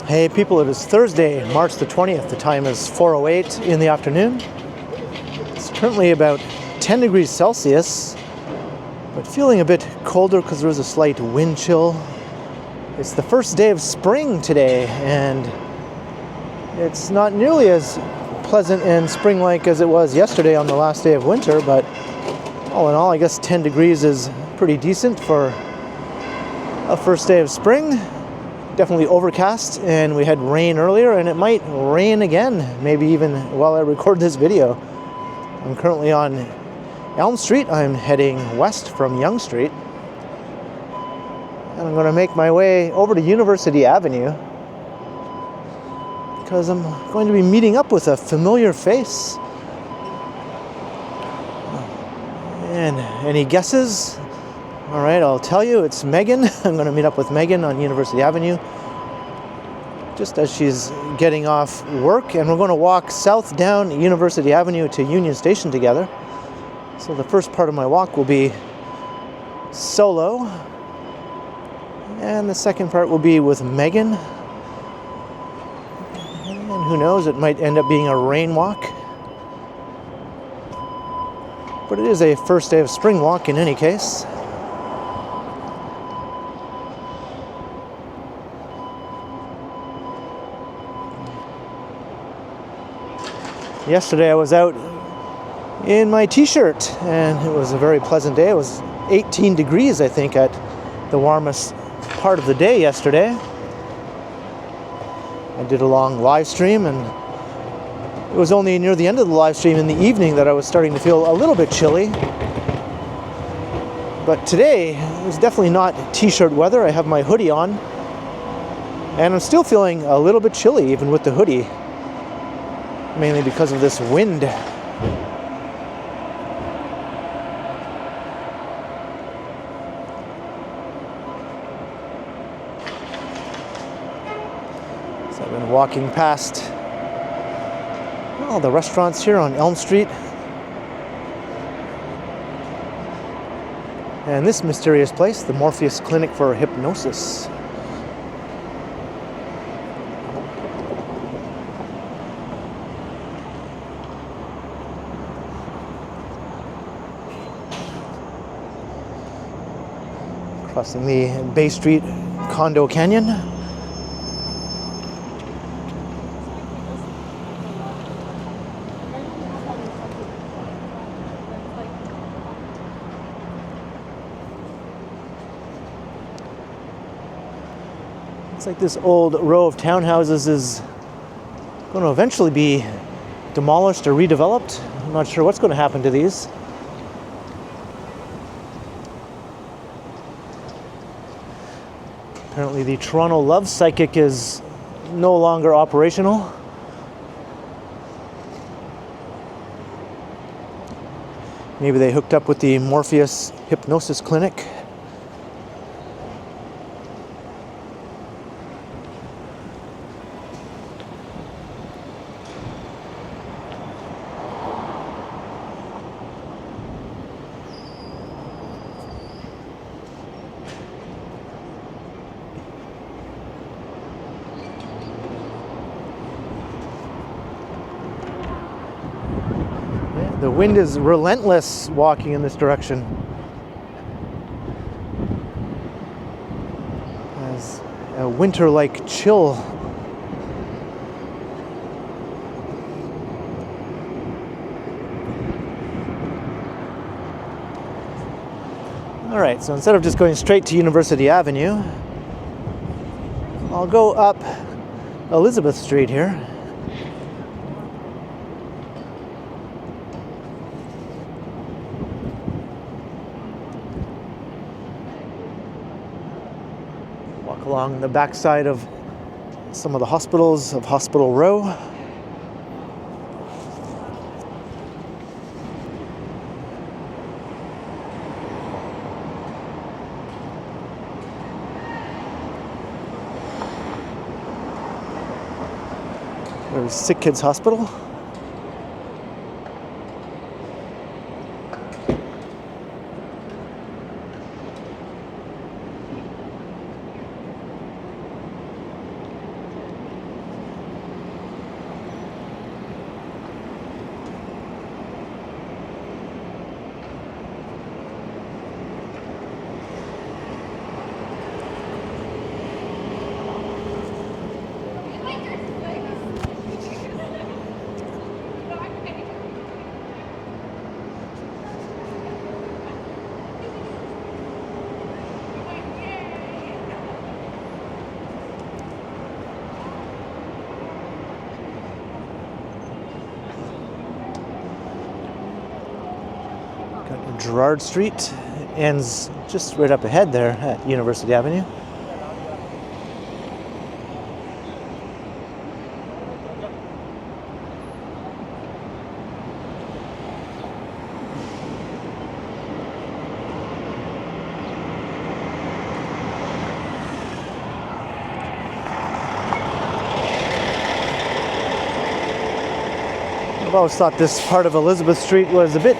Hey people, it is Thursday, March the 20th. The time is 4:08 in the afternoon. It's currently about 10 degrees Celsius, but feeling a bit colder because there is a slight wind chill. It's the first day of spring today, and it's not nearly as pleasant and spring-like as it was yesterday on the last day of winter, but all in all, I guess 10 degrees is pretty decent for a first day of spring. Definitely overcast, and we had rain earlier, and it might rain again, maybe even while I record this video. I'm currently on Elm Street. I'm heading west from Yonge Street, and I'm going to make my way over to University Avenue because I'm going to be meeting up with a familiar face. And any guesses? All right, I'll tell you, it's Meghan. I'm going to meet up with Meghan on University Avenue just as she's getting off work, and we're going to walk south down University Avenue to Union Station together. So the first part of my walk will be solo, and the second part will be with Meghan. And who knows, it might end up being a rain walk. But it is a first day of spring walk in any case. Yesterday I was out in my t-shirt, and it was a very pleasant day. It was 18 degrees, I think, at the warmest part of the day yesterday. I did a long live stream, and it was only near the end of the live stream in the evening that I was starting to feel a little bit chilly. But today, it was definitely not t-shirt weather. I have my hoodie on, and I'm still feeling a little bit chilly even with the hoodie, mainly because of this wind. So I've been walking past all the restaurants here on Elm Street. And this mysterious place, the Morpheus Clinic for Hypnosis. Crossing the Bay Street Condo Canyon. It's like this old row of townhouses is going to eventually be demolished or redeveloped. I'm not sure what's going to happen to these. Apparently the Toronto Love Psychic is no longer operational. Maybe they hooked up with the Morpheus Hypnosis Clinic. The wind is relentless walking in this direction. As a winter-like chill. All right, so instead of just going straight to University Avenue, I'll go up Elizabeth Street here. Along the backside of some of the hospitals of Hospital Row. There's Sick Kids Hospital. Gerrard Street. It ends just right up ahead there at University Avenue. I've always thought this part of Elizabeth Street was a bit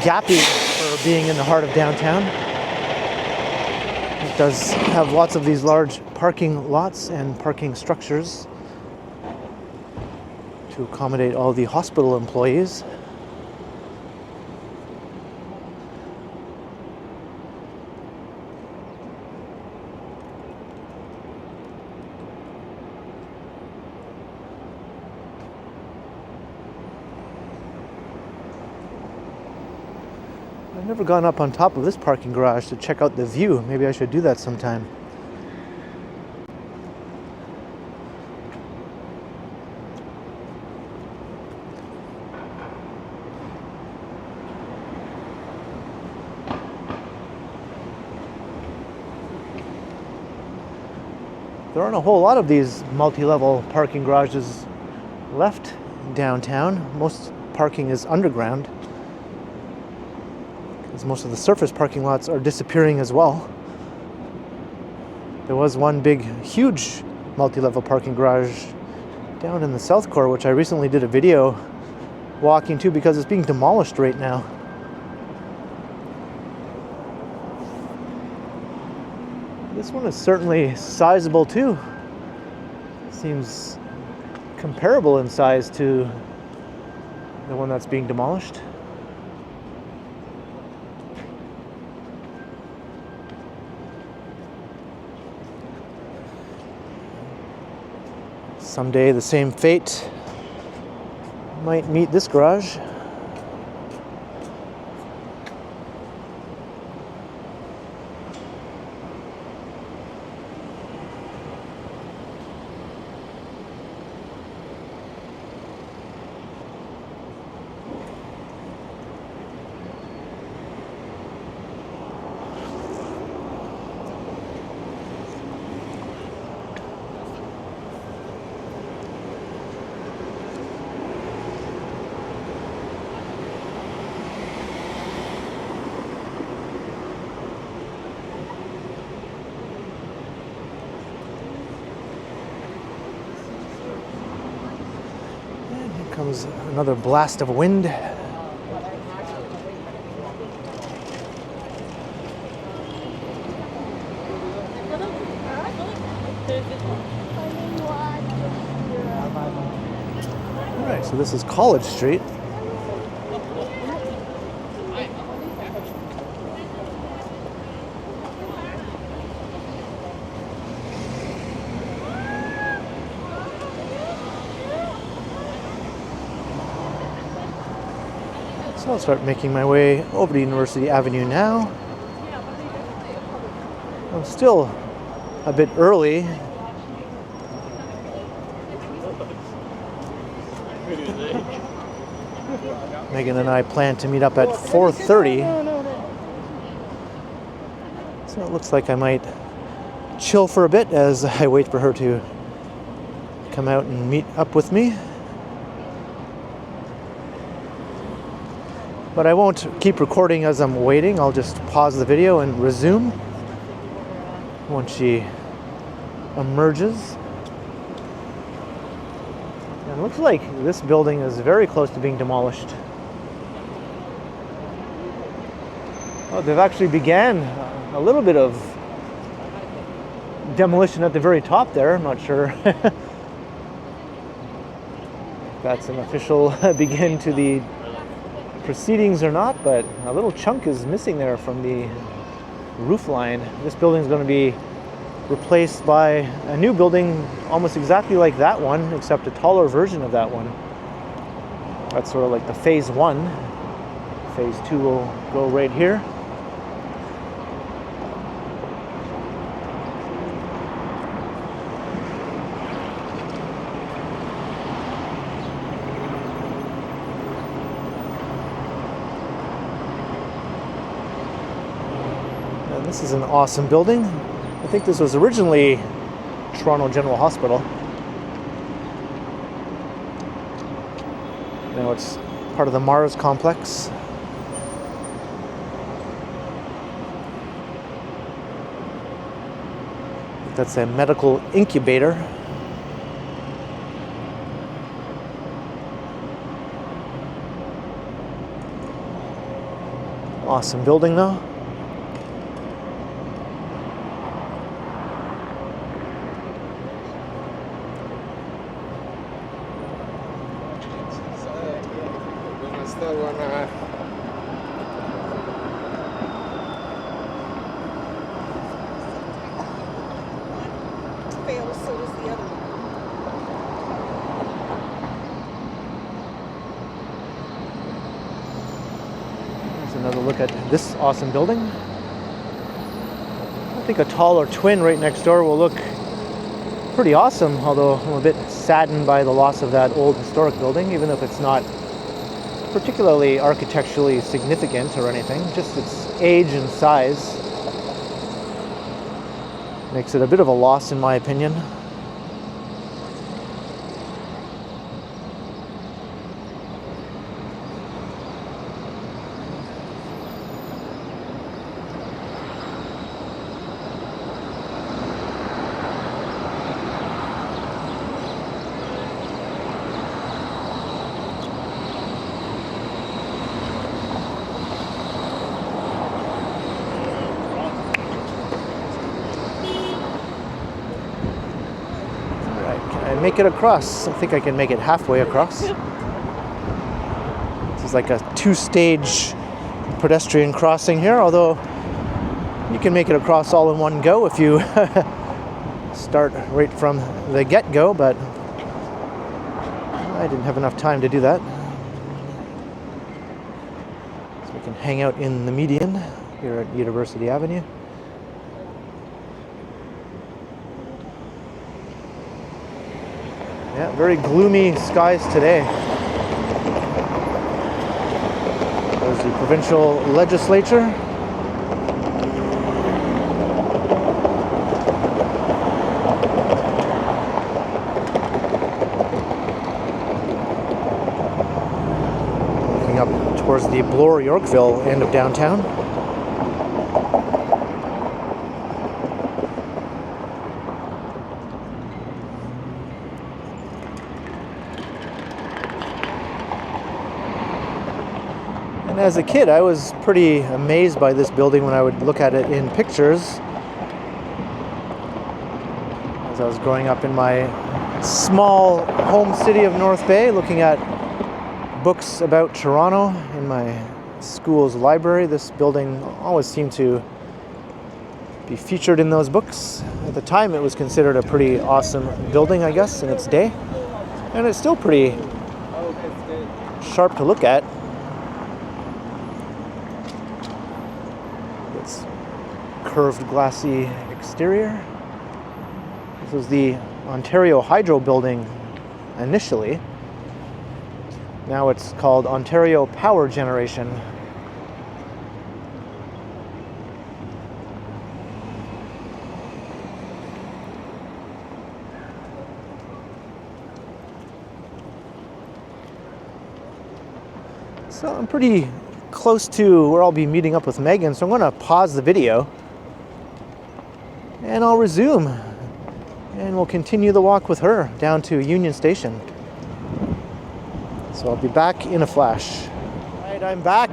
gappy for being in the heart of downtown. It does have lots of these large parking lots and parking structures to accommodate all the hospital employees. I've never gone up on top of this parking garage to check out the view. Maybe I should do that sometime. There aren't a whole lot of these multi-level parking garages left downtown. Most parking is underground, as most of the surface parking lots are disappearing as well. There was one big, huge multi-level parking garage down in the South Core, which I recently did a video walking to because it's being demolished right now. This one is certainly sizable too. Seems comparable in size to the one that's being demolished. Someday the same fate might meet this garage. Comes another blast of wind. Alright, so this is College Street. So I'll start making my way over to University Avenue now. I'm still a bit early. Meghan and I plan to meet up at 4:30. So it looks like I might chill for a bit as I wait for her to come out and meet up with me. But I won't keep recording as I'm waiting. I'll just pause the video and resume once she emerges. And it looks like this building is very close to being demolished. Oh, they've actually began a little bit of demolition at the very top there. I'm not sure if that's an official begin to the proceedings or not, but a little chunk is missing there from the roof line. This building is going to be replaced by a new building almost exactly like that one, except a taller version of that one. That's sort of like the phase 1. Phase 2 will go right here. And this is an awesome building. I think this was originally Toronto General Hospital. Now it's part of the Mars complex. That's a medical incubator. Awesome building though. Another look at this awesome building. I think a taller twin right next door will look pretty awesome, although I'm a bit saddened by the loss of that old historic building, even if it's not particularly architecturally significant or anything, just its age and size makes it a bit of a loss in my opinion. Make it across. I think I can make it halfway across. This is like a two-stage pedestrian crossing here, although you can make it across all in one go if you start right from the get-go, but I didn't have enough time to do that. So we can hang out in the median here at University Avenue. Yeah, very gloomy skies today. There's the provincial legislature. Looking up towards the Bloor-Yorkville end of downtown. And as a kid, I was pretty amazed by this building when I would look at it in pictures. As I was growing up in my small home city of North Bay, looking at books about Toronto in my school's library, this building always seemed to be featured in those books. At the time, it was considered a pretty awesome building, I guess, in its day. And it's still pretty sharp to look at. Curved glassy exterior. This was the Ontario Hydro building initially. Now it's called Ontario Power Generation. So I'm pretty close to where I'll be meeting up with Meghan, so I'm going to pause the video and I'll resume and we'll continue the walk with her down to Union Station. So I'll be back in a flash. All right, I'm back,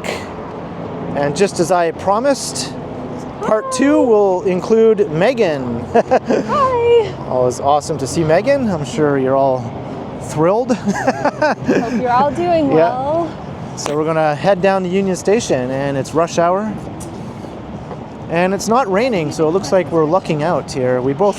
and just as I promised, part 2 will include Meghan. Hi! Always awesome to see Meghan. I'm sure you're all thrilled. Hope you're all doing well. Yeah. So we're gonna head down to Union Station, and it's rush hour. And it's not raining, so it looks like we're lucking out here. We both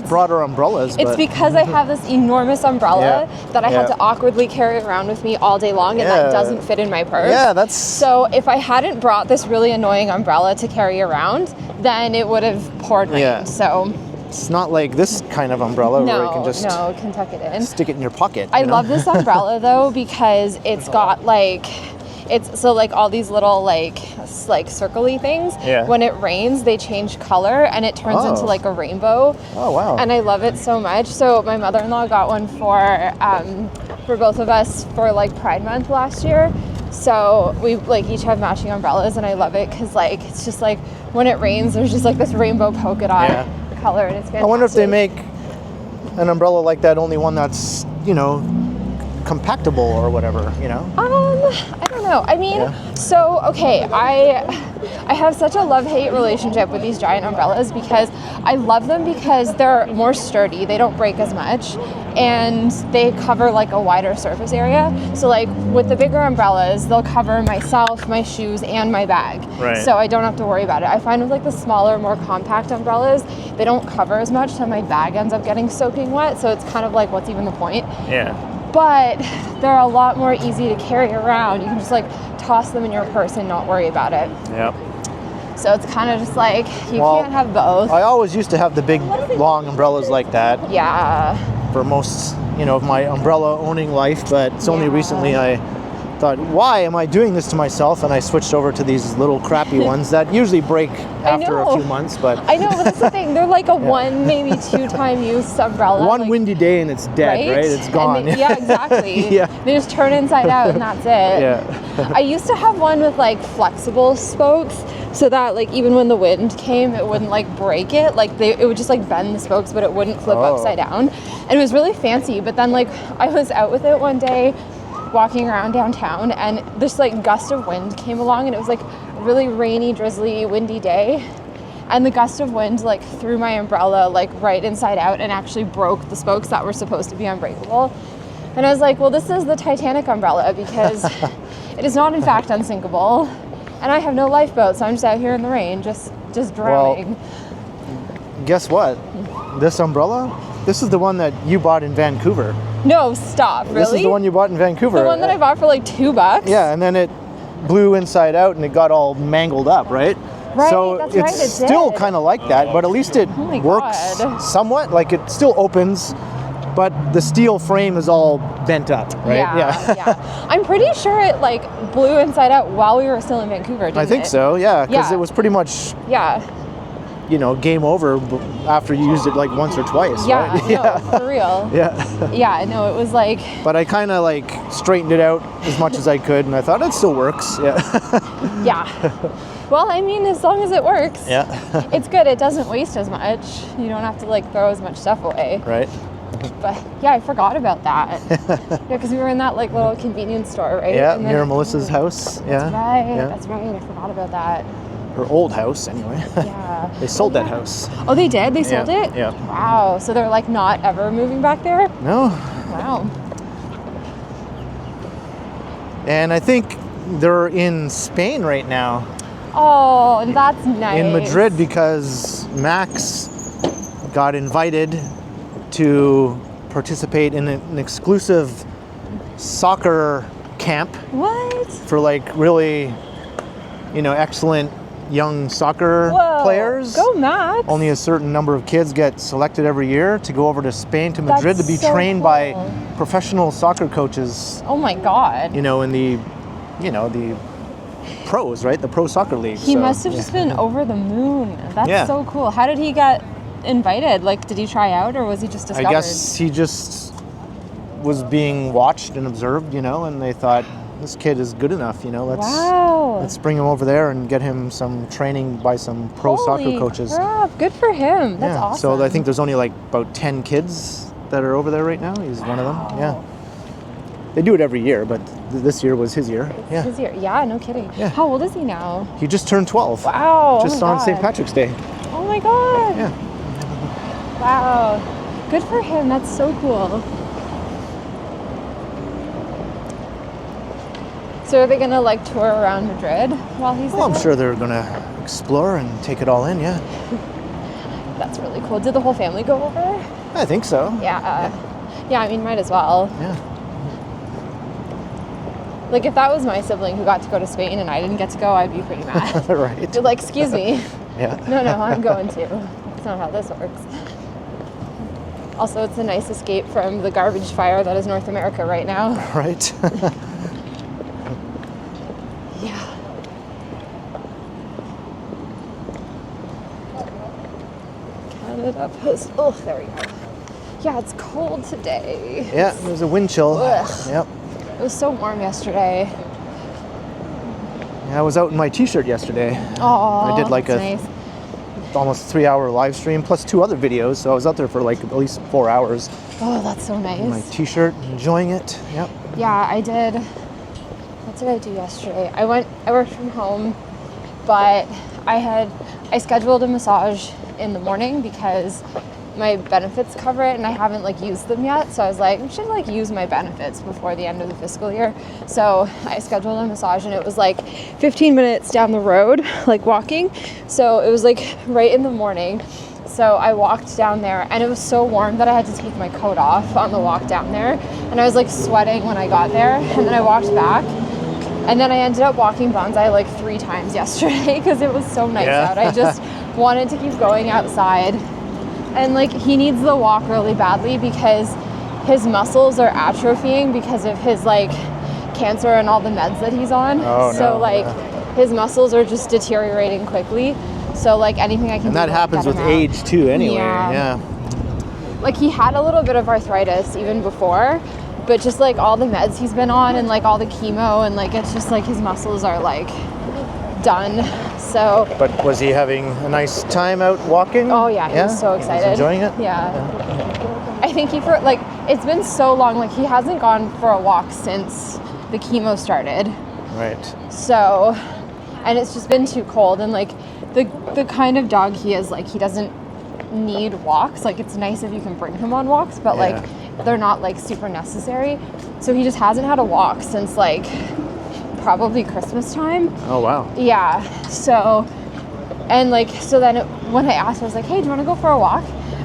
brought our umbrellas. It's because I have this enormous umbrella that I have to awkwardly carry around with me all day long, and that doesn't fit in my purse. Yeah, that's... So if I hadn't brought this really annoying umbrella to carry around, then it would have poured rain. Yeah. So it's not like this kind of umbrella where you can just it can tuck it in. Stick it in your pocket. I love this umbrella though because it's got like, It's so like all these little like circly things. Yeah. When it rains, they change color and it turns into like a rainbow. Oh wow. And I love it so much. So my mother-in-law got one for both of us for like Pride Month last year. So we like each have matching umbrellas, and I love it because like it's just like when it rains, there's just like this rainbow polka dot color, and it's fantastic. I wonder if they make an umbrella like that, only one that's, you know, compactable or whatever, you know? I don't know. I mean, so, okay, I have such a love-hate relationship with these giant umbrellas because I love them because they're more sturdy, they don't break as much, and they cover like a wider surface area. So like with the bigger umbrellas, they'll cover myself, my shoes, and my bag. Right. So I don't have to worry about it. I find with like the smaller, more compact umbrellas, they don't cover as much, so my bag ends up getting soaking wet. So it's kind of like, what's even the point? Yeah. But they're a lot more easy to carry around. You can just like toss them in your purse and not worry about it. Yep. So it's kind of just like, you can't have both. I always used to have the big, long umbrellas like that. Yeah. For most, you know, of my umbrella owning life, but it's only recently I thought, why am I doing this to myself? And I switched over to these little crappy ones that usually break after a few months. But I know, but that's the thing. They're like a one, maybe 2-time use umbrella. One like, windy day and it's dead, right? It's gone. Yeah, exactly. Yeah. They just turn inside out and that's it. Yeah. I used to have one with like flexible spokes, so that like even when the wind came, it wouldn't like break it. Like it would just like bend the spokes, but it wouldn't flip upside down. And it was really fancy. But then like I was out with it one day, walking around downtown, and this like gust of wind came along, and it was like a really rainy, drizzly, windy day. And the gust of wind like threw my umbrella like right inside out and actually broke the spokes that were supposed to be unbreakable. And I was like, well, this is the Titanic umbrella because it is not in fact unsinkable. And I have no lifeboat, so I'm just out here in the rain, just drowning. Well, guess what? This umbrella, this is the one that you bought in Vancouver. No, stop, really? This is the one you bought in Vancouver. The one that I bought for like $2? Yeah, and then it blew inside out and it got all mangled up, right? Right, so that's it's right, it still did. kind of like that, but at least it works somewhat. Like it still opens, but the steel frame is all bent up, right? Yeah. I'm pretty sure it like blew inside out while we were still in Vancouver, didn't it? I think so, yeah, because it was pretty much, you know, game over after you used it like once or twice, right? No, for real. Yeah, no, it was like... But I kind of like straightened it out as much as I could, and I thought it still works, Yeah. Well, I mean, as long as it works. Yeah. It's good. It doesn't waste as much. You don't have to like throw as much stuff away. Right. But yeah, I forgot about that. Yeah, because we were in that like little convenience store, right? Yeah, near Melissa's house. That's right. Yeah. That's right. I forgot about that. Her old house, anyway. Yeah. They sold that house. Oh, they did? They sold it? Yeah. Wow. So they're like not ever moving back there? No. Wow. And I think they're in Spain right now. Oh, that's nice. In Madrid, because Max got invited to participate in an exclusive soccer camp. What? For like really, you know, excellent young soccer players. Go Max. Only a certain number of kids get selected every year to go over to Spain, to Madrid, to be trained by professional soccer coaches. Oh my God. You know, in the pros, right? The pro soccer league. He must have just been over the moon. That's so cool. How did he get invited? Like, did he try out, or was he just discovered? I guess he just was being watched and observed, you know, and they thought, this kid is good enough, you know, let's bring him over there and get him some training by some pro soccer coaches. Crap. Good for him. That's awesome. So I think there's only like about 10 kids that are over there right now. He's one of them. Yeah. They do it every year, but this year was his year. His year. Yeah, no kidding. Yeah. How old is he now? He just turned 12. Wow. Just on St. Patrick's Day. Oh my God. Yeah. Wow. Good for him. That's so cool. So are they going to like tour around Madrid while he's there? Well, I'm sure they're going to explore and take it all in, yeah. That's really cool. Did the whole family go over? I think so. Yeah. Yeah, I mean, might as well. Yeah. Like, if that was my sibling who got to go to Spain and I didn't get to go, I'd be pretty mad. Right. They're like, excuse me. Yeah. No, I'm going to. That's not how this works. Also, it's a nice escape from the garbage fire that is North America right now. Right. Canada Post. Oh, there we go. Yeah, it's cold today. Yeah, there's a wind chill. Ugh. Yep. It was so warm yesterday. Yeah, I was out in my t-shirt yesterday. Oh, I did like that's a nice. almost 3-hour live stream plus 2 other videos, so I was out there for like at least 4 hours Oh, that's so nice. in my t-shirt, enjoying it. Yep. Yeah, I did. What did I do yesterday? I worked from home, but I scheduled a massage in the morning because my benefits cover it and I haven't like used them yet. So I was like, I should like use my benefits before the end of the fiscal year. So I scheduled a massage and it was like 15 minutes down the road, like walking. So it was like right in the morning. So I walked down there and it was so warm that I had to take my coat off on the walk down there. And I was like sweating when I got there. And then I walked back. And then I ended up walking Bonsai like 3 times yesterday because it was so nice out. I just wanted to keep going outside. And like he needs the walk really badly because his muscles are atrophying because of his like cancer and all the meds that he's on. His muscles are just deteriorating quickly. So like anything I can do. And that happens with age too anyway. Yeah. Like he had a little bit of arthritis even before, but just like all the meds he's been on and like all the chemo and like it's just like his muscles are like done. So But was he having a nice time out walking? Oh yeah, he was so excited. He was enjoying it? Yeah. I think it's been so long, like he hasn't gone for a walk since the chemo started. Right. So, and it's just been too cold and like the kind of dog he is, like he doesn't need walks. Like it's nice if you can bring him on walks, but like they're not like super necessary. So he just hasn't had a walk since like probably Christmas time. Oh wow. Yeah. So, and like so then when I asked him, I was like, hey, do you want to go for a walk?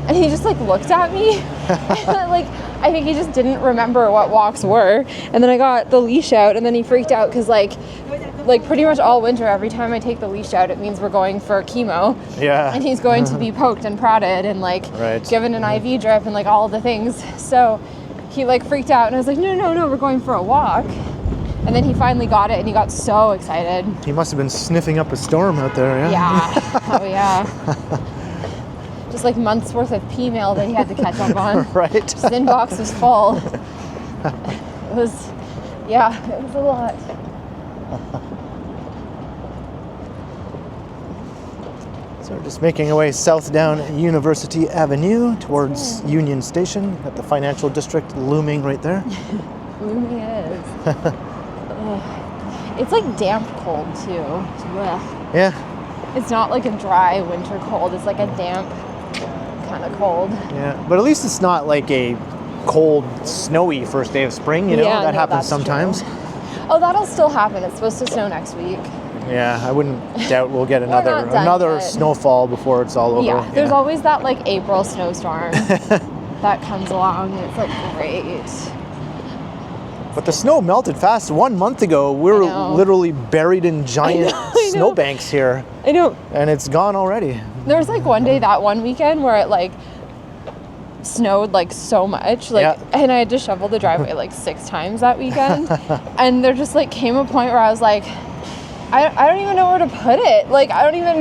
And he just like looked at me. Like I think he just didn't remember what walks were. And then I got the leash out and then he freaked out because like pretty much all winter, every time I take the leash out, it means we're going for chemo. Yeah. And he's going to be poked and prodded and like given an IV drip and like all the things. So he like freaked out and I was like, no, we're going for a walk. And then he finally got it and he got so excited. He must have been sniffing up a storm out there, yeah? Yeah. Oh yeah. Just like months worth of pee mail that he had to catch up on. Right. His inbox was full. It was a lot. So we're just making our way south down University Avenue towards Union Station. Got the financial district looming right there. Looming it is. It's like damp cold too. Ugh. Yeah. It's not like a dry winter cold. It's like a damp kind of cold. Yeah, but at least it's not like a cold, snowy first day of spring, you know? Yeah, that no, happens that's sometimes. true. Oh, that'll still happen. It's supposed to snow next week. Yeah, I wouldn't doubt we'll get not done another yet. snowfall before it's all over. Yeah, there's always that like April snowstorm that comes along and it's like great. But the snow melted fast. 1 month ago, we were literally buried in giant snowbanks here. I know. And it's gone already. There was like one day that one weekend where it like snowed like so much, like, and I had to shovel the driveway like 6 times that weekend. And there just like came a point where I was like, I don't even know where to put it. Like I don't even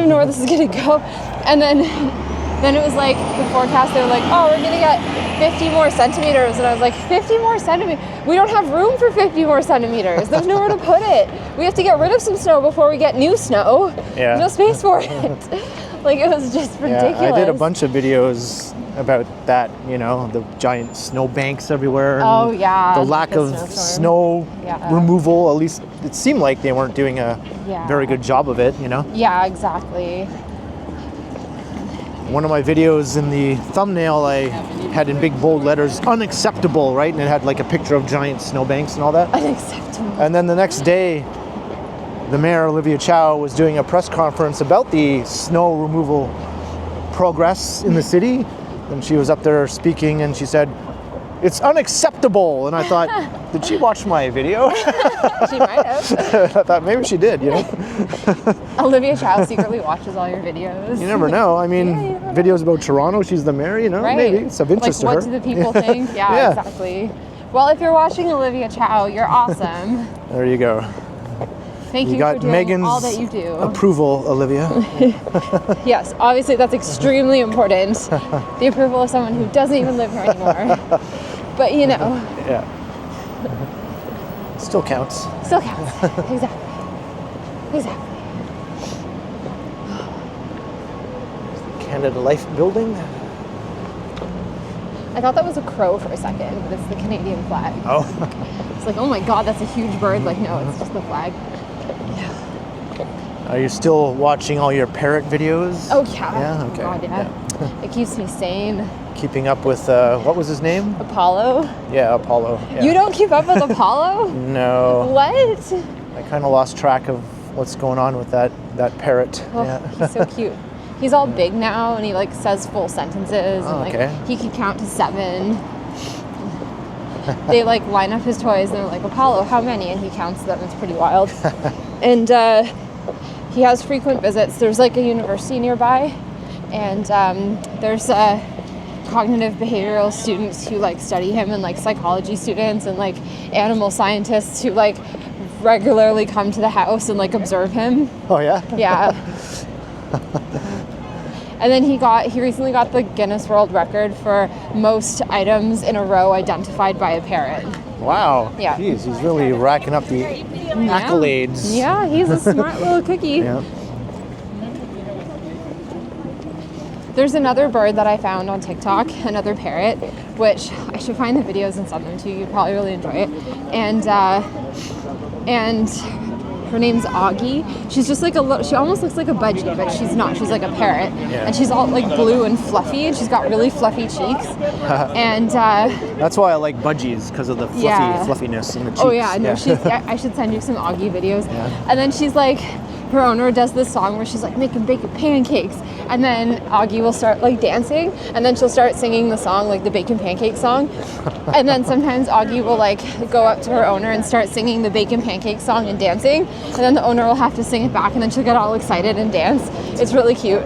know where this is gonna go. And then it was like the forecast, they were like, oh, we're gonna get 50 more centimeters. And I was like, 50 more centimeters? We don't have room for 50 more centimeters. There's nowhere to put it. We have to get rid of some snow before we get new snow. Yeah. There's no space for it. Like it was just ridiculous. Yeah, I did a bunch of videos about that, you know, the giant snow banks everywhere. And the lack of snow removal. At least it seemed like they weren't doing a very good job of it, you know? Yeah, exactly. One of my videos in the thumbnail, I had in big bold letters, unacceptable, right? And it had like a picture of giant snowbanks and all that. Unacceptable. And then the next day, the mayor, Olivia Chow, was doing a press conference about the snow removal progress in the city. And she was up there speaking and she said, it's unacceptable. And I thought, did she watch my video? She might have. I thought maybe she did, you know? Olivia Chow secretly watches all your videos. You never know. I mean, videos about Toronto, she's the mayor, you know? Right. Maybe it's of interest like, to what her. do the people think? Yeah, exactly. Well, if you're watching Olivia Chow, you're awesome. There you go. Thank you got for doing Meghan's all that you do. approval, Olivia. Yes, obviously that's extremely important. The approval of someone who doesn't even live here anymore. But you know. Yeah. Still counts. Still counts. Exactly. Exactly. Canada Life building. I thought that was a crow for a second, but it's the Canadian flag. Oh. It's like, oh my god, that's a huge bird. Like, no, it's just the flag. Are you still watching all your parrot videos? Oh yeah. Yeah. Okay. God, yeah. It keeps me sane. Keeping up with what was his name? Apollo. Yeah, Apollo. Yeah. You don't keep up with Apollo? No. What? I kind of lost track of what's going on with that parrot. Oh, Yeah. he's so cute. He's all big now, and he like says full sentences, and like okay. he can count to 7. They like line up his toys, and they're like, Apollo, how many? And he counts them. It's pretty wild. And he has frequent visits. There's like a university nearby, and there's cognitive behavioral students who like study him, and like psychology students, and like animal scientists who like regularly come to the house and like observe him. Oh yeah. Yeah. And then he recently got the Guinness World Record for most items in a row identified by a parrot. Wow. Yeah. Jeez, he's really racking up the accolades. Yeah, he's a smart little cookie. Yeah. There's another bird that I found on TikTok, another parrot, which I should find the videos and send them to you. You'd probably really enjoy it. And her name's Augie. She's just like she almost looks like a budgie, but she's not. She's like a parrot. Yeah. And she's all like blue and fluffy, and she's got really fluffy cheeks. And that's why I like budgies, because of the fluffiness in the cheeks. oh yeah, no, I should send you some Augie videos. Yeah. And then she's like, her owner does this song where she's like making bacon pancakes, and then Augie will start like dancing, and then she'll start singing the song, like the bacon pancake song. And then sometimes Augie will like go up to her owner and start singing the bacon pancake song and dancing, and then the owner will have to sing it back, and then she'll get all excited and dance. It's really cute.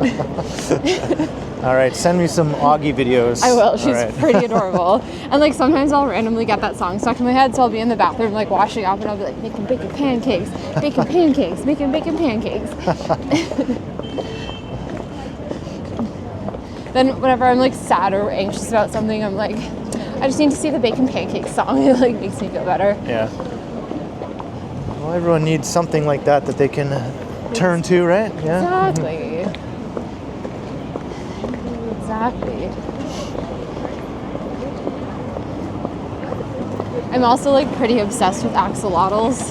All right, send me some Augie videos. I will. She's pretty adorable. And like sometimes I'll randomly get that song stuck in my head, so I'll be in the bathroom like washing up, and I'll be like making bacon pancakes, making bacon pancakes. Then whenever I'm like sad or anxious about something, I'm like, I just need to see the bacon pancake song. It like makes me feel better. Yeah. Well, everyone needs something like that they can turn to, right? Yeah. Exactly. Exactly. I'm also like pretty obsessed with axolotls.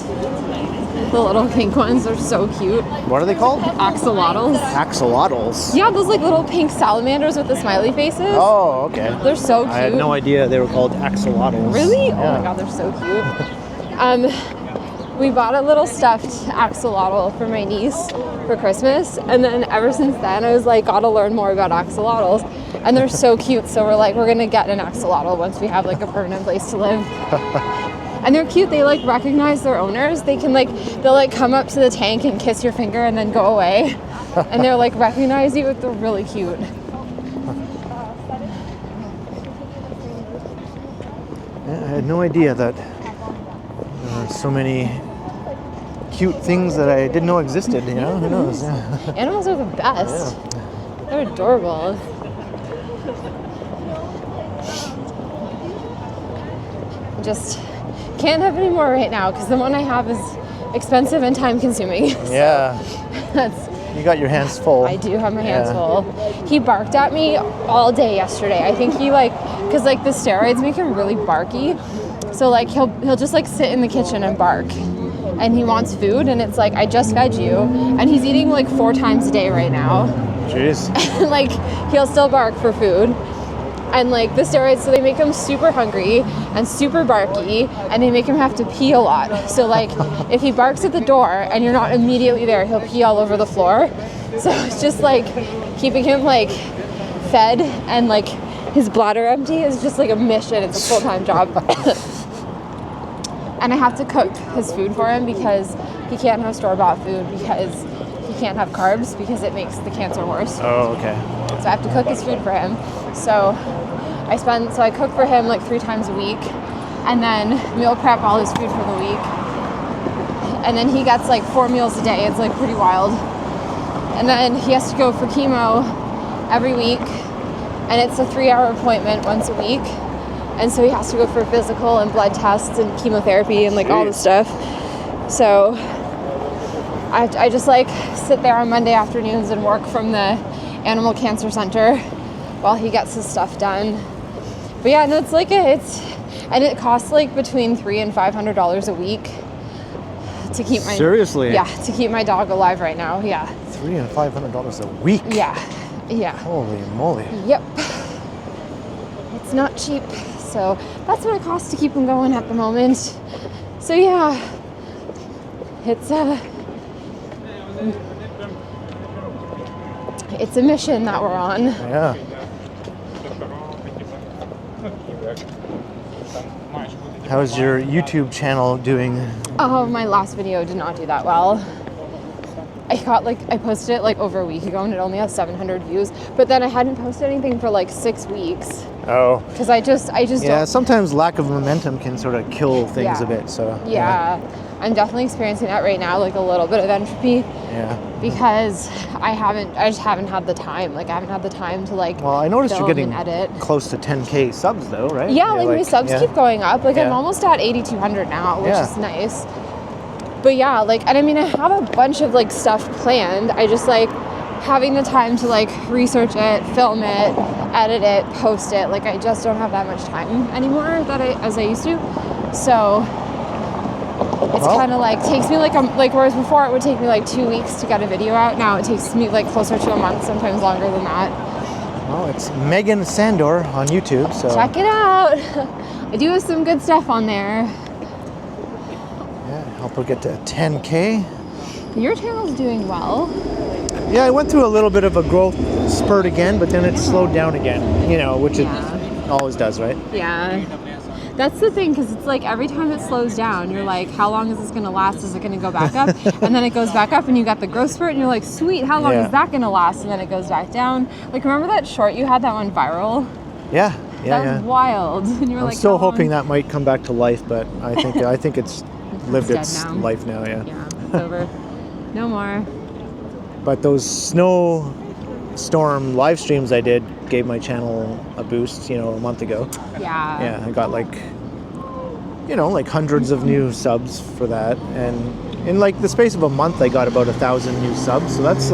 The little pink ones are so cute. What are they called? Axolotls. Axolotls. Yeah, those like little pink salamanders with the smiley faces. Oh, okay. They're so cute. I had no idea they were called axolotls. Really? Yeah. Oh my god, they're so cute. We bought a little stuffed axolotl for my niece for Christmas, and then ever since then I was like, gotta learn more about axolotls, and they're so cute. So we're gonna get an axolotl once we have like a permanent place to live. And they're cute. They like recognize their owners. They can they'll like come up to the tank and kiss your finger and then go away, and they'll like recognize you. They're really cute. Yeah, I had no idea that there are so many cute things that I didn't know existed, you know? Who knows? Yeah. Animals are the best. Yeah. They're adorable. Just can't have any more right now because the one I have is expensive and time consuming. Yeah. That's You got your hands full. I do have my hands full. He barked at me all day yesterday. I think he because the steroids make him really barky. So like he'll just like sit in the kitchen and bark. And he wants food, and it's like, I just fed you. And he's eating like 4 times a day right now. Jeez. And like he'll still bark for food. And like the steroids, so they make him super hungry and super barky, and they make him have to pee a lot. So like if he barks at the door and you're not immediately there, he'll pee all over the floor. So it's just like keeping him like fed and like his bladder empty is just like a mission. It's a full-time job. And I have to cook his food for him because he can't have store-bought food because he can't have carbs because it makes the cancer worse. Oh, okay. So I have to cook his food for him. So I cook for him like 3 times a week, and then meal prep all his food for the week. and then he gets like 4 meals a day. It's like pretty wild. And then he has to go for chemo every week, and it's a 3-hour appointment once a week. And so he has to go for physical and blood tests and chemotherapy and like all the stuff. So I just like sit there on Monday afternoons and work from the Animal Cancer Center while he gets his stuff done. But yeah, no, it's like and it costs like between $300 and $500 a week to keep my Seriously? Yeah, to keep my dog alive right now. Yeah. $300 and $500 a week. Yeah. Yeah. Holy moly. Yep. It's not cheap. So that's what it costs to keep him going at the moment. So yeah, it's a mission that we're on. Yeah. How's your YouTube channel doing? Oh, my last video did not do that well. I posted it like over a week ago and it only has 700 views, but then I hadn't posted anything for like 6 weeks. Oh. Because I just Yeah, don't. sometimes lack of momentum can sort of kill things a bit, so. Yeah. I'm definitely experiencing that right now, like a little bit of entropy. Yeah. Because I just haven't had the time. Like I haven't had the time to like Well, I noticed you're getting edit. close to 10K subs though, right? Yeah, like my subs keep going up. Like I'm Yeah. almost at 8,200 now, which Yeah. is nice. But yeah, like, and I mean, I have a bunch of like stuff planned. I just like having the time to like research it, film it, edit it, post it. Like I just don't have that much time anymore as I used to. So it's kind of like takes me like whereas before it would take me like 2 weeks to get a video out. Now it takes me like closer to a month, sometimes longer than that. Well, it's Meghan Sandor on YouTube, so. Check it out. I do have some good stuff on there. Yeah, help her get to 10K. Your channel's doing well. Yeah, I went through a little bit of a growth spurt again, but then it slowed down again, which it always does, right? Yeah. That's the thing, because it's like every time it slows down, you're like, how long is this going to last? Is it going to go back up? And then it goes back up and you got the growth spurt and you're like, sweet, how long is that going to last? And then it goes back down. Like, remember that short you had that went viral? Yeah. That was wild. And you were I'm like, still hoping that might come back to life, but I think it's lived its now. life now, yeah. Yeah, it's over. No more. But those snowstorm live streams I did gave my channel a boost, a month ago. Yeah. Yeah, I got like hundreds of new subs for that, and in like the space of a month I got about 1,000 new subs, so that's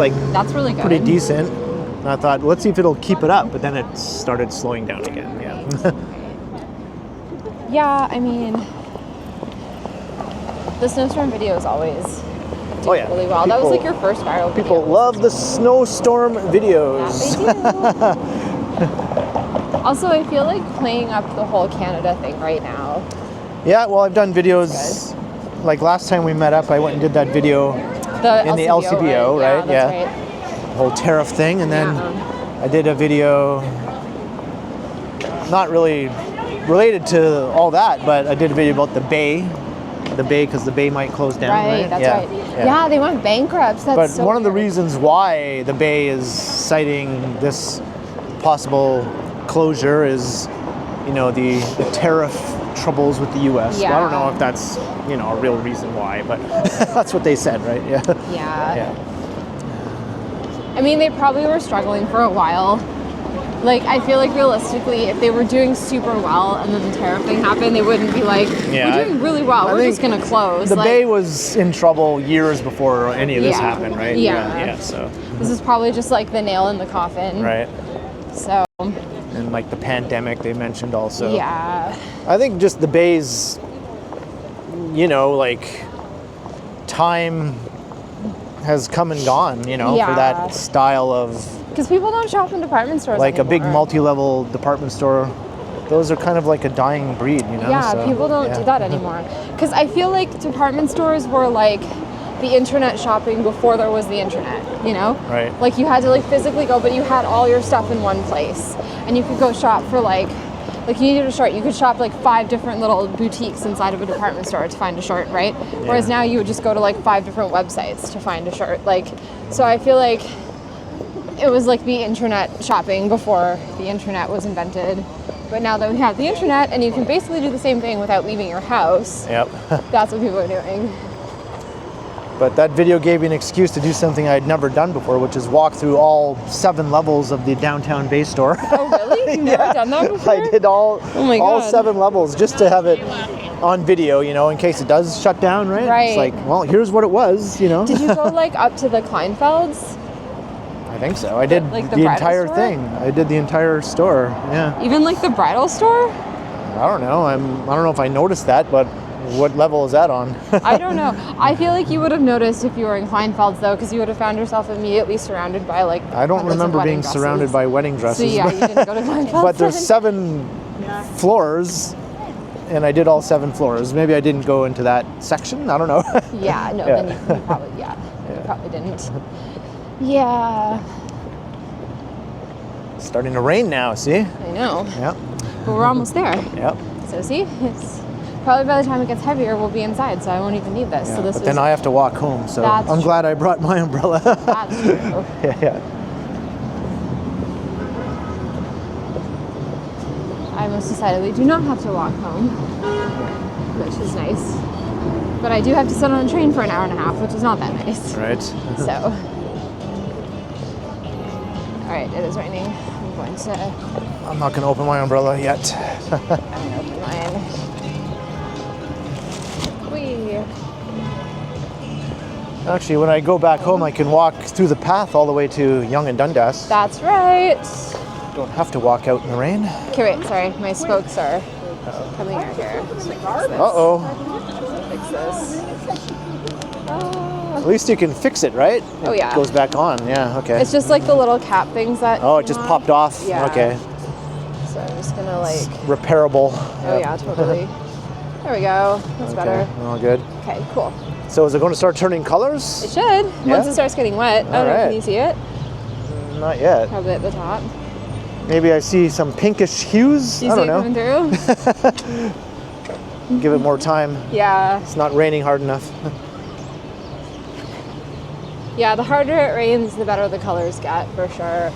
really good. pretty decent. And I thought, let's see if it'll keep it up, but then it started slowing down again. Yeah. Yeah, I mean, the snowstorm videos always do really well. That was like your first viral video. People love the snowstorm videos. Yeah, they do. Also, I feel like playing up the whole Canada thing right now. Yeah, well, I've done videos. Like last time we met up, I went and did that video in the LCBO, right? Yeah. Right. The whole tariff thing, and then I did a video, not really related to all that, but I did a video about the Bay, because the Bay might close down. Right, that's right. Yeah, they went bankrupt. But one of the reasons why the Bay is citing this possible closure is, the tariff troubles with the U.S. Yeah. Well, I don't know if that's, a real reason why, but that's what they said, right? Yeah. Yeah. I mean, they probably were struggling for a while. Like, I feel like realistically, if they were doing super well and then the tariff thing happened, they wouldn't be like, we're doing really well, we're just going to close. The Bay was in trouble years before any of this happened, right? Yeah. So this is probably just like the nail in the coffin. Right. So. And like the pandemic they mentioned also. Yeah. I think just the Bay's, time has come and gone, for that style of... Because people don't shop in department stores like anymore. a big multi-level department store. Those are kind of like a dying breed, Yeah, so, people don't do that anymore. Because I feel like department stores were like the internet shopping before there was the internet, Right. Like you had to like physically go, but you had all your stuff in one place. And you could go shop for like you needed a shirt, you could shop like 5 different little boutiques inside of a department store to find a shirt, right? Yeah. Whereas now you would just go to like 5 different websites to find a shirt. So I feel like it was like the internet shopping before the internet was invented. But now that we have the internet and you can basically do the same thing without leaving your house, Yep. that's what people are doing. But that video gave me an excuse to do something I'd never done before, which is walk through all 7 levels of the downtown Bay store. Oh, really? You've never done that before? I did all my all God. 7 levels just to have it on video, you know, in case it does shut down, right? Right. It's like, well, here's what it was, you know. Did you go like up to the Kleinfelds? I think so. I did Like the the bridal entire store? thing. I did the entire store. Yeah. Even like the bridal store? I don't know. I don't know if I noticed that, but what level is that on? I don't know. I feel like you would have noticed if you were in Kleinfelds though, because you would have found yourself immediately surrounded by like. I don't hundreds of remember wedding being dresses. surrounded by wedding dresses. So yeah, you didn't go to Kleinfelds. But there's then? 7 floors, and I did all 7 floors. Maybe I didn't go into that section. I don't know. Yeah, no, Yeah. then you probably you probably didn't. Yeah, It's starting to rain now. See? I know. Yeah. But we're almost there. Yeah. So see, it's probably by the time it gets heavier, we'll be inside, so I won't even need this. Yeah, So this but is then I have to walk home, so That's I'm true. glad I brought my umbrella. that's true. Yeah. I most decidedly do not have to walk home, which is nice. But I do have to sit on a train for an hour and a half, which is not that nice. Right. So, all right, it is raining. I'm going to I'm not going to open my umbrella yet. open mine. Whee! Actually, when I go back home, I can walk through the path all the way to Yonge and Dundas. That's right. Don't have to walk out in the rain. Okay, wait, sorry, my spokes are coming out here. Uh-oh. Fix this. At least you can fix it, right? Oh, yeah. It goes back on. Yeah, okay. It's just like the little cap things that. Oh, it just came popped off. Yeah. Okay. So I'm just gonna like. Repairable. Oh yeah, totally. There we go. That's better. All good. Okay, cool. So is it going to start turning It colors? should. Yeah? Once it starts getting wet. I don't know. Alright. Can you see it? Not yet. Probably at the top. Maybe I see some pinkish hues. Do you I see don't it know. coming through? Give it more time. Yeah. It's not raining hard enough. Yeah, the harder it rains, the better the colors get, for sure.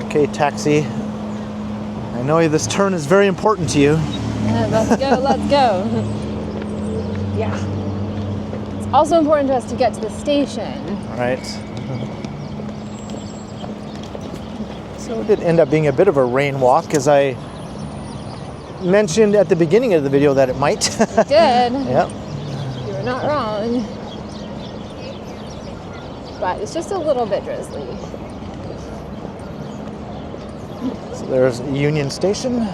Okay, taxi. I know this turn is very important to you. Let's go, let's go. Yeah. It's also important to us to get to the station. All right. So it did end up being a bit of a rain walk, as I mentioned at the beginning of the video that it might. It did. Yep. You were not wrong. But it's just a little bit drizzly. So there's Union Station.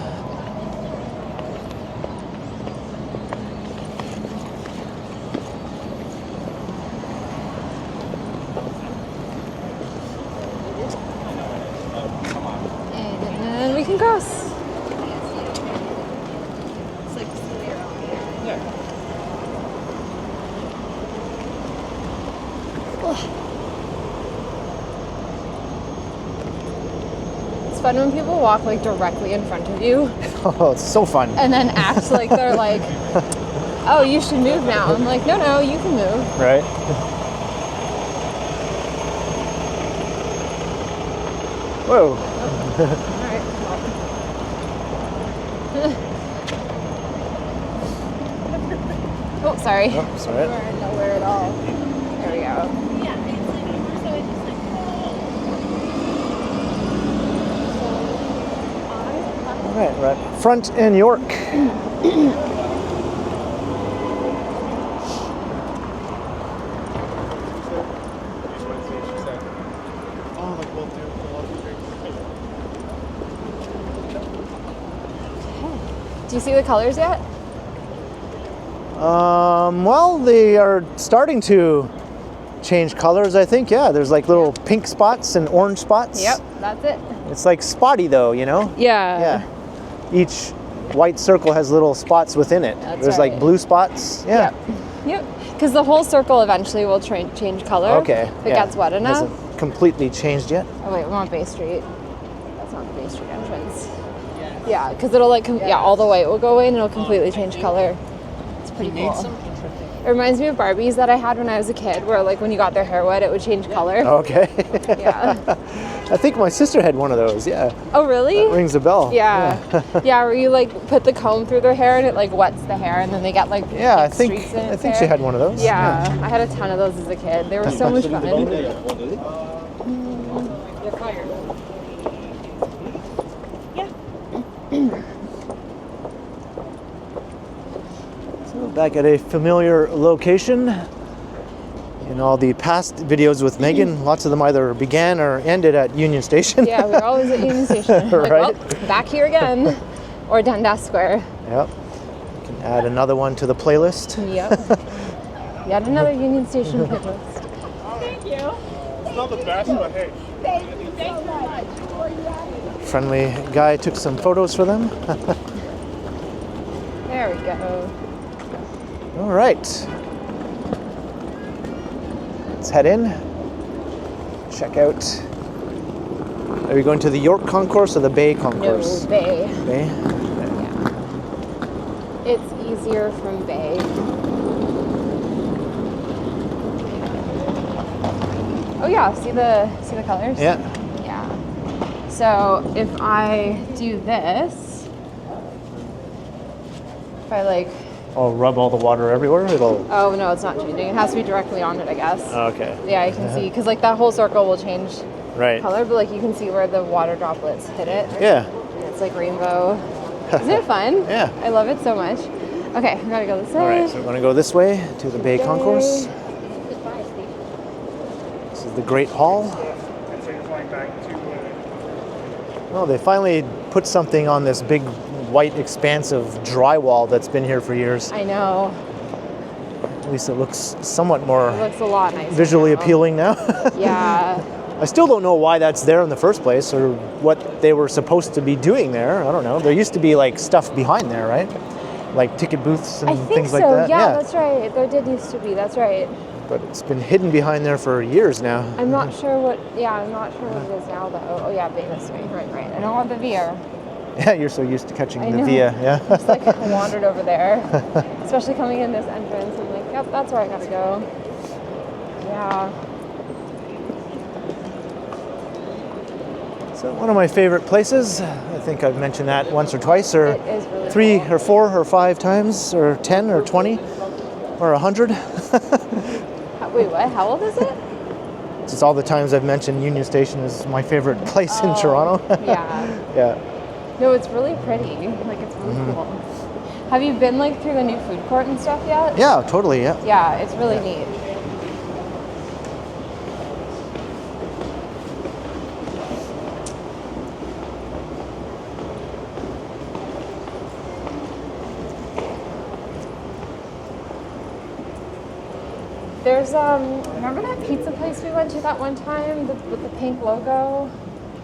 And we can cross. It's fun when people walk like directly in front of you Oh, it's so fun. and then act like they're like, oh, you should move now. I'm like, no, you can move. Right? Whoa. All right. Oh, sorry. Oh, sorry. We're nowhere at all. There we go. All right, we're at Front in York. Do you see the colors yet? Well, they are starting to change colors, I think. Yeah, there's like little pink spots and orange spots. Yep, that's it. It's like spotty though, you know? Yeah. Yeah. Each white circle has little spots within it. That's There's right. like blue spots. Yeah. Yep. Because the whole circle eventually will change color. Okay. If it yeah. gets wet enough. Hasn't completely changed yet. Oh wait, we're on Bay Street. That's not the Bay Street entrance. Yeah, because it'll like all the white will go away and it'll completely change color. It's pretty cool. It reminds me of Barbies that I had when I was a kid, where like when you got their hair wet, it would change color. Okay. Yeah. I think my sister had one of those. Yeah. Oh, really? That rings a bell. Yeah. Yeah, where you like put the comb through their hair and it like wets the hair, and then they get like Yeah, I pink think streaks in its she hair. had one of those. Yeah, I had a ton of those as a kid. They were so much fun. So back at a familiar location. In all the past videos with Megan, lots of them either began or ended at Union Station. Yeah, we were always at Union Station. Like, Right. well, back here again. Or Dundas Square. Yep. You can add another one to the playlist. Yep. Yet another Union Station playlist. Thank you. It's not the best, but hey. Thank you so much. Friendly guy took some photos for them. There we go. All right. Let's head in. Check out. Are we going to the York Concourse or the Bay Concourse? No, Bay. Bay? Yeah. It's easier from Bay. Oh yeah, see the colors? Yeah. Yeah. So if I do this, if I like, Oh, rub all the water everywhere? It'll. oh no, it's not changing. It has to be directly on it, I guess. Okay. Yeah, you can see, because like that whole circle will change Right. color, but like you can see where the water droplets hit it. Yeah. And it's like rainbow. Isn't it fun? Yeah. I love it so much. Okay, we gotta go this way. All right, so we're going to go this way to the Bay Concourse. This is the Great Hall. So you're flying back to. Oh, they finally put something on this big white expanse of drywall that's been here for years. I know. At least it looks somewhat more It looks a lot nicer visually now. appealing now. Yeah. I still don't know why that's there in the first place or what they were supposed to be doing there. I don't know. There used to be like stuff behind there, right? Like ticket booths and I think things so. like that. Yeah, that's right. There did used to be. That's right. But it's been hidden behind there for years now. I'm not sure what. Yeah, I'm not sure what it is now though. Oh yeah, Bay this way. Right, right. I don't want the veer. Yeah, you're so used to catching I the know. via. Yeah. Just like wandered over there, especially coming in this entrance. I'm like, yep, that's where I gotta go. Yeah. So one of my favorite places, I think I've mentioned that once or twice, or It is really 3 cool. or 4 or 5 times, or 10 or 20 or 100. Wait, what? How old is it? Just all the times I've mentioned Union Station is my favorite place in Toronto. Yeah. Yeah. No, it's really pretty. Like, it's really cool. Have you been like through the new food court and stuff yet? Yeah, totally. Yeah. Yeah, it's really neat. There's remember that pizza place we went to that one time with the pink logo?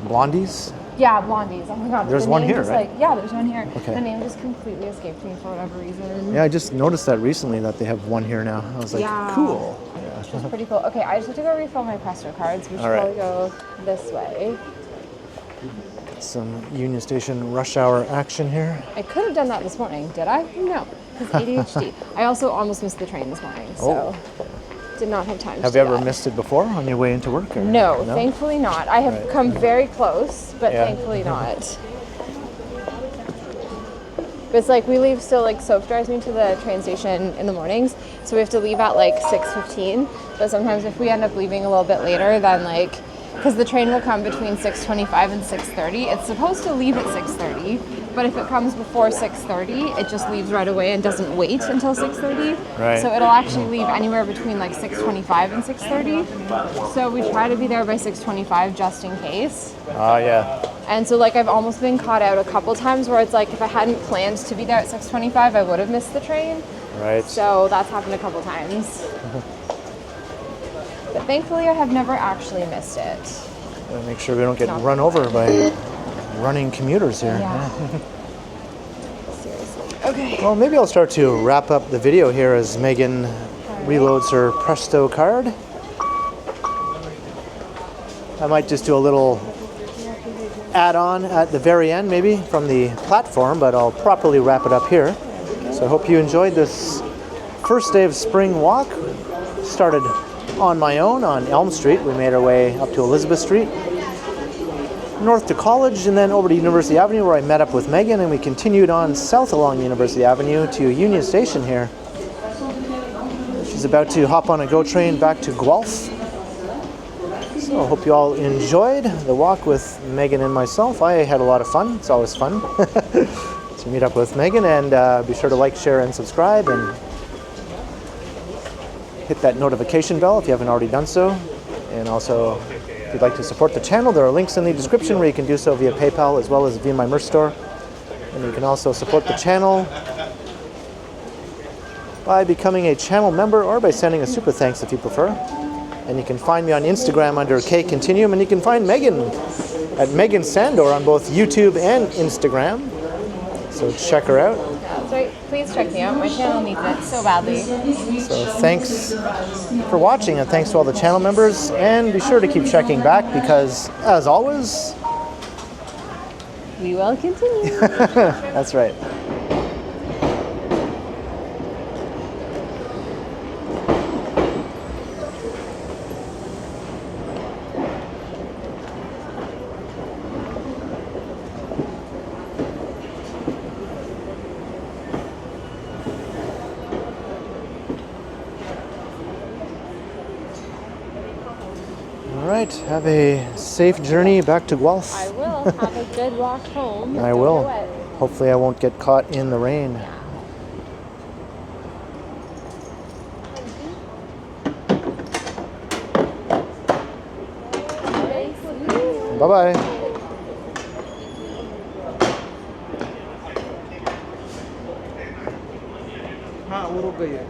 Blondies. Yeah, Blondie's. Oh my god. There's the one name here, just, right? Like, yeah, there's one here. Okay. The name just completely escaped me for whatever reason. Yeah, I just noticed that recently that they have one here now. I was like, Yeah. cool. Yeah. It's pretty cool. Okay, I just have to go refill my Presto cards. We should All right. probably go this way. Some Union Station rush hour action here. I could have done that this morning. Did I? No. Because ADHD. I also almost missed the train this morning, so did not have time to Have do you ever that. missed it before on your way into work? Or? No, thankfully not. I have Right. come very close, but Yeah. thankfully not. But it's like we leave still, like Soph drives me to the train station in the mornings, so we have to leave at like 6:15. But sometimes if we end up leaving a little bit later, then like, because the train will come between 6:25 and 6:30. It's supposed to leave at 6:30, but if it comes before 6:30, it just leaves right away and doesn't wait until 6:30. Right. So it'll actually leave anywhere between like 6:25 and 6:30. So we try to be there by 6:25 just in case. Yeah. And so like I've almost been caught out a couple times where it's like if I hadn't planned to be there at 6:25, I would have missed the train. Right. So that's happened a couple times. But thankfully I have never actually missed it. Gotta make sure we don't get Not run over by running commuters here. Yeah. Seriously. Okay. Well, maybe I'll start to wrap up the video here as Megan reloads her Presto card. I might just do a little add-on at the very end, maybe, from the platform, but I'll properly wrap it up here. So I hope you enjoyed this first day of spring walk. Started on my own on Elm Street. We made our way up to Elizabeth Street, north to College, and then over to University Avenue where I met up with Meghan, and we continued on south along University Avenue to Union Station here. She's about to hop on a GO train back to Guelph. So I hope you all enjoyed the walk with Meghan and myself. I had a lot of fun. It's always fun to meet up with Meghan, and be sure to like, share, and subscribe, and hit that notification bell if you haven't already done so. And also, if you'd like to support the channel, there are links in the description where you can do so via PayPal as well as via my merch store. And you can also support the channel by becoming a channel member or by sending a super thanks if you prefer. And you can find me on Instagram under KContinuum, and you can find Meghan at Meghan Sandor on both YouTube and Instagram. So check her out. That's right. Please check me out. My channel needs it so badly. So thanks for watching, and thanks to all the channel members. And be sure to keep checking back because, as always, We will continue. that's right. All right, have a safe journey back to Guelph. I will. Have a good walk home. I Don't will. get wet. Hopefully I won't get caught in the rain. Bye-bye. हाँ वो रुक गई है